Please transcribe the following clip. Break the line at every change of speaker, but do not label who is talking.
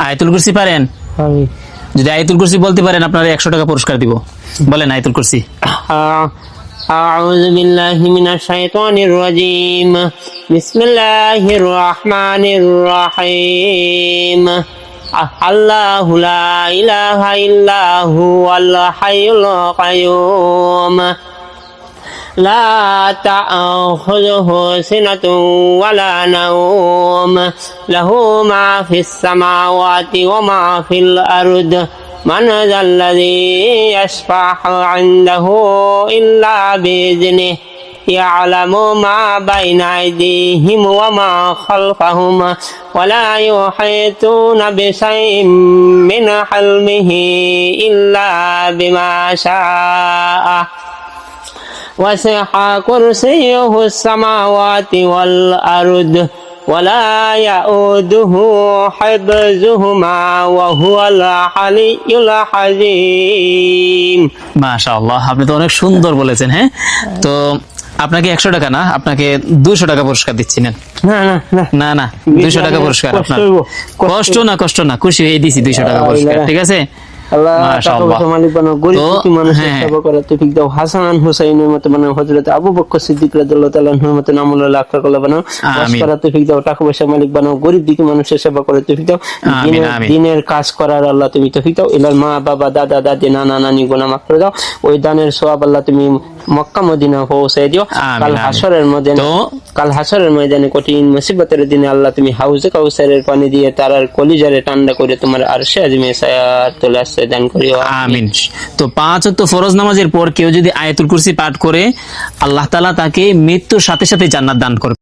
আয়াতুল কুরসি পারেন? যদি আয়াতুল কুরসি বলতে পারেন আপনারা 100 টাকা পুরস্কার দিব। বলেন আয়াতুল কুরসি।
أعوذ بالله من الشيطان الرجيم بسم الله الرحمن الرحيم الله لا إله إلا هو الحي القيوم لا تأخذه سنة ولا نوم له ما في السماوات وما في الأرض من ذا الذي يشفع عنده إلا بإذنه يعلم ما بين أيديهم وما خلفهم ولا يحيطون بشيء من علمه إلا بما شاء وسع كرسيه السماوات والأرض ولا يؤوده حفظهما وهو العلي العظيم।
মাশাআল্লাহ, আপনি তো অনেক সুন্দর বলেছেন। হ্যাঁ, তো আপনাকে 100 টাকা না, আপনাকে 200 টাকা পুরস্কার দিচ্ছি। নেন।
না না না
না না, 200 টাকা পুরস্কার আপনার। কষ্ট না, খুশি হয়ে দিছি 200 টাকা পুরস্কার। ঠিক আছে?
আল্লাহ টাকা পয়সা মালিক বানাও, গরিব দুঃখী মানুষের সেবা করার তৌফিক দাও। হাসান হুসাইনের মতো বানাও, হযরত আবু বকর সিদ্দিক রাদিয়াল্লাহু তাআলা আনহুর মতো নামুল্লাহ আকরাকাল্লাহ বানাও।
আমিন।
করার তৌফিক দাও, টাকা পয়সা মালিক বানাও, গরিব দুঃখী মানুষের সেবা করার তৌফিক দাও। দিনের কাজ করার আল্লাহ তুমি তৌফিক দাও। ইলাল মা বাবা দাদা দাদি নানা নানি গুনাহ মাফ করে দাও। ওই দানের সওয়াব আল্লাহ তুমি মক্কা মদিনা পৌঁছায় দিও। কাল হাসরের ময়দানে কঠিন মুসিবতের দিনে আল্লাহ তুমি হাউজে কাউসারের পানি দিয়ে তারার কলিজারে ঠান্ডা করে তোমার আরশে আজিমে ছায়াতুল আশ্রয় দান করিও।
আমিন। তো 5 ওয়াক্ত ফরজ নামাজের পর কেউ যদি আয়াতুল কুরসি পাঠ করে, আল্লাহ তাআলা তাকে মৃত্যুর সাথে সাথে জান্নাত দান করবে।